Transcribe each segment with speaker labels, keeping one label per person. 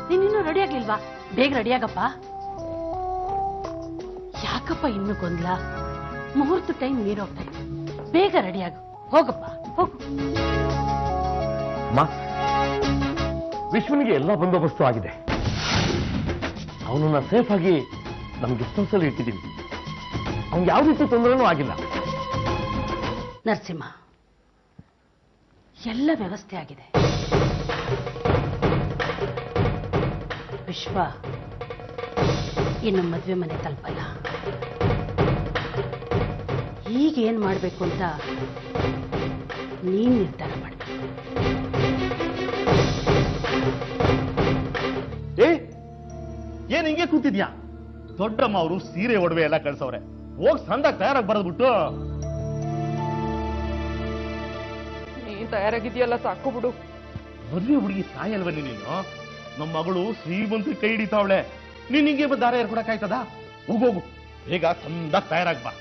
Speaker 1: ನೀನಿನ್ನೂ ready ಆಗ್ಲಿಲ್ವಾ? ಬೇಗ ರೆಡಿಯಾಗಪ್ಪ. ಯಾಕಪ್ಪ ಇನ್ನು ಗೊಂದಲ? ಮುಹೂರ್ತ ಟೈಮ್ ನೀರೋಗ್ತಾ ಇದೆ. ಬೇಗ ರೆಡಿಯಾಗು. ಹೋಗಪ್ಪ ಹೋಗು.
Speaker 2: ವಿಶ್ವನಿಗೆ ಎಲ್ಲ ಬಂದೋಬಸ್ತು ಆಗಿದೆ. ಅವನನ್ನ ಸೇಫ್ ಆಗಿ ನಮ್ಗೆ ಗೆಸ್ಟ್ ಹೌಸಲ್ಲಿ ಇಟ್ಟಿದ್ದೀವಿ. ಅವ್ನಿಗೆ ಯಾವ ರೀತಿ ತೊಂದರೆನೂ ಆಗಿಲ್ಲ.
Speaker 1: ನರಸಿಂಹ, ಎಲ್ಲ ವ್ಯವಸ್ಥೆ ಆಗಿದೆ. ವಿಶ್ವ ಇನ್ನು ಮದುವೆ ಮನೆ ತಲುಪಲ್ಲ. ಈಗೇನ್ ಮಾಡ್ಬೇಕು ಅಂತ ನೀನ್ ನಿರ್ಧಾರ ಮಾಡ್ಬೇಕು.
Speaker 3: ಏನ್ ಹಿಂಗೆ ಕೂತಿದ್ಯಾ? ದೊಡ್ಡಮ್ಮ ಅವರು ಸೀರೆ ಒಡವೆ ಎಲ್ಲ ಕಳ್ಸವ್ರೆ. ಹೋಗ್ ಸಂದಾಗ ತಯಾರಾಗಿ ಬರೆದ್ಬಿಟ್ಟು.
Speaker 4: ನೀನ್ ತಯಾರಾಗಿದ್ಯಲ್ಲ, ಸಾಕು ಬಿಡು.
Speaker 3: ಮದುವೆ ಹುಡುಗಿ ತಾಯಲ್ವ ನೀನು? ನಮ್ಮ ಮಗಳು ಶ್ರೀಮಂತ ಕೈ ಹಿಡಿತಾವಳೆ. ನೀನ್ ಹಿಂಗೆ ದಾರ ಏರ್ಕೊಡಕ್ಕಾಯ್ತದ? ಹೋಗೋಗು, ಬೇಗ ಸಂದಾಗ ತಯಾರಾಗ್ ಬಾ.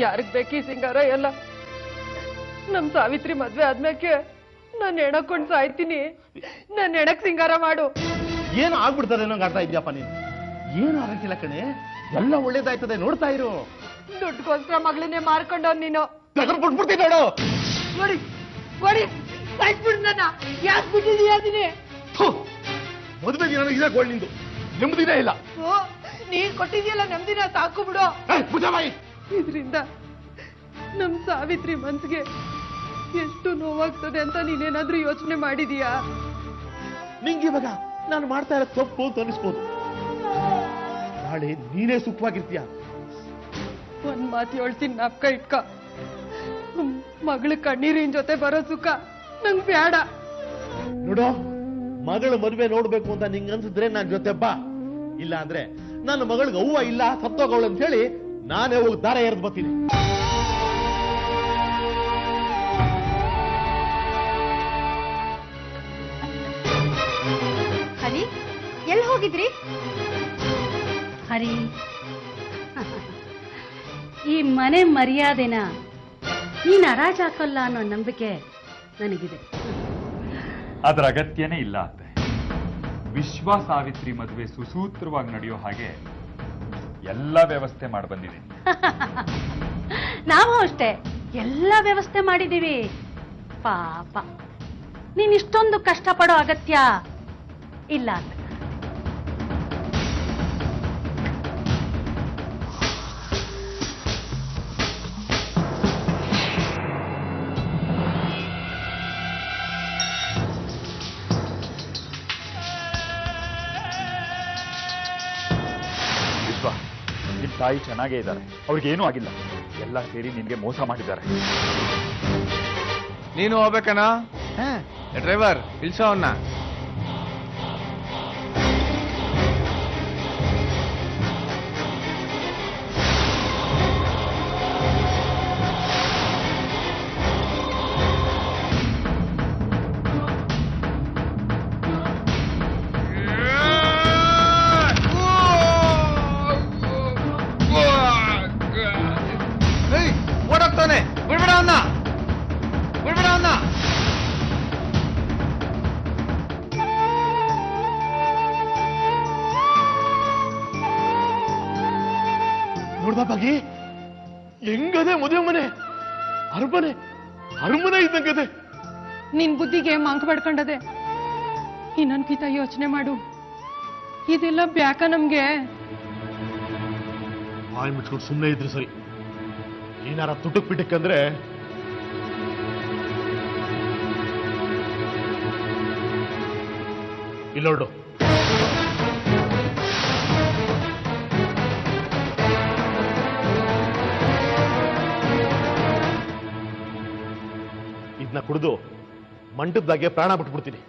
Speaker 4: ಯಾರಿಗ್ ಬೇಕಿ ಸಿಂಗಾರ ಎಲ್ಲ? ನಮ್ ಸಾವಿತ್ರಿ ಮದ್ವೆ ಆದ್ಮೇಲೆ ನಾನು ಹೆಣಕೊಂಡ್ ಸಾಯ್ತೀನಿ. ನನ್ ಹೆಣಕ್ ಸಿಂಗಾರ ಮಾಡು.
Speaker 3: ಏನು ಆಗ್ಬಿಡ್ತದೆ ನಂಗೆ ಅರ್ಥ ಇದ್ಯಪ್ಪ ನೀನು. ಏನು ಆಗಕ್ಕಿಲ್ಲ ಕಣೆ, ಎಲ್ಲ ಒಳ್ಳೇದಾಯ್ತದೆ, ನೋಡ್ತಾ ಇರು.
Speaker 4: ದುಡ್ಡುಗೋಸ್ಕರ ಮಗಳನ್ನೇ ಮಾರ್ಕೊಂಡವ್ ನೀನು.
Speaker 3: ಬಿಟ್ಬಿಡ್ತೀನಿ ನೋಡು.
Speaker 4: ನೋಡಿ ನೋಡಿ, ಸಾಯ್ಬಿಡ್ ನನ್ನ. ಯಾಕೆ ಬಿಟ್ಟಿದೀಯ ಅದನ್ನೇ?
Speaker 3: ಮದುವೆ ದಿನ ಇದೇ ಗೋಳ್ ನಿಂದು, ನೆಮ್ಮದಿನೇ ಇಲ್ಲ.
Speaker 4: ನೀನ್ ಕೊಟ್ಟಿದ್ಯಲ್ಲ ನೆಮ್ಮದಿನ, ಸಾಕು ಬಿಡು. ಇದ್ರಿಂದ ನಮ್ ಸಾವಿತ್ರಿ ಮನ್ಸಿಗೆ ಎಷ್ಟು ನೋವಾಗ್ತದೆ ಅಂತ ನೀನೇನಾದ್ರೂ ಯೋಚನೆ ಮಾಡಿದೀಯಾ?
Speaker 3: ನಿಂಗೆ ಇವಾಗ ನಾನು ಮಾಡ್ತಾ ಇರೋ ತಪ್ಪು ಅಂತ ಅನಿಸ್ಬೋದು. ನಾಳೆ ನೀನೇ ಸುಖವಾಗಿರ್ತೀಯ.
Speaker 4: ಒಂದ್ ಮಾತು ಹೇಳ್ತೀನಿ, ನಾಪ್ಕ ಇಟ್ಕ. ಮಗಳ ಕಣ್ಣೀರಿನ ಜೊತೆ ಬರೋ ಸುಖ ನಂಗ್ ಬೇಡ.
Speaker 3: ನೋಡು, ಮಗಳ ಮದುವೆ ನೋಡ್ಬೇಕು ಅಂತ ನಿಂಗೆ ಅನ್ಸಿದ್ರೆ ನನ್ ಜೊತೆ ಬಾ. ಇಲ್ಲ ಅಂದ್ರೆ ನನ್ನ ಮಗಳಿಗೆ ಅವ್ವ ಇಲ್ಲ, ಸತ್ತೋಗವಳು ಅಂತ ಹೇಳಿ ನಾನೇ ಹೋಗಿ ದಾರ ಎರೆದು ಬರ್ತೀನಿ.
Speaker 5: ಹರಿ, ಎಲ್ಲಿ ಹೋಗಿದ್ರಿ?
Speaker 1: ಹರಿ, ಈ ಮನೆ ಮರ್ಯಾದೆನ ನೀನ್ ಹರಾಜ್ ಹಾಕಲ್ಲ ಅನ್ನೋ ನಂಬಿಕೆ ನನಗಿದೆ.
Speaker 6: ಅದರ ಅಗತ್ಯನೇ ಇಲ್ಲ ಅತ್ತೆ. ವಿಶ್ವ ಸಾವಿತ್ರಿ ಮದುವೆ ಸುಸೂತ್ರವಾಗಿ ನಡೆಯೋ ಹಾಗೆ ಎಲ್ಲ ವ್ಯವಸ್ಥೆ ಮಾಡಿ ಬಂದಿದ್ದೀನಿ.
Speaker 1: ನಾವು ಅಷ್ಟೇ ಎಲ್ಲ ವ್ಯವಸ್ಥೆ ಮಾಡಿದೀವಿ. ಪಾಪ ನೀನ್ ಇಷ್ಟೊಂದು ಕಷ್ಟಪಡೋ ಅಗತ್ಯ ಇಲ್ಲ ಅಂತ.
Speaker 6: ನಿಮ್ ತಾಯಿ ಚೆನ್ನಾಗೇ ಇದ್ದಾರೆ, ಅವ್ರಿಗೇನೂ ಆಗಿಲ್ಲ. ಎಲ್ಲ ಸೇರಿ ನಿನ್ಗೆ ಮೋಸ ಮಾಡಿದ್ದಾರೆ.
Speaker 7: ನೀನು ಹೋಗ್ಬೇಕನ? ಡ್ರೈವರ್ ಇಳ್ಸೋ ಅವನ್ನ. ಓಡೋಗ್ತಾನೆ, ಬಿಡ್ಬೇಡ ಅವನ್ನ, ಬಿಡ್ಬೇಡ ಅವನ್ನ.
Speaker 3: ನೋಡ್ದ ಬಾಗಿ, ಹೆಂಗದೆ ಮದುವೆ ಮನೆ, ಅರಮನೆ ಅರಮನೆ ಇದ್ದಂಗದೆ.
Speaker 4: ನಿನ್ ಬುದ್ಧಿಗೆ ಮಂಕ್ ಪಡ್ಕೊಂಡದೆ. ಇನ್ನೊಂದ್ಕಿತ ಯೋಚನೆ ಮಾಡು. ಇದೆಲ್ಲ ಬ್ಯಾಕ ನಮ್ಗೆ?
Speaker 3: ಬಾಯಿ ಮುಚ್ಕೊಂಡು ಸುಮ್ಮನೆ ಇದ್ರೆ ಸರಿ. ಏನಾರ ತುಟಕ್ ಬಿಟ್ಟಕ್ಕಂದ್ರೆ ಇಲ್ಲೋಡು. ಇದನ್ನ ಕುಡಿದು ಮಂಟಪದಾಗೆ ಪ್ರಾಣ ಬಿಟ್ಬಿಡ್ತೀನಿ.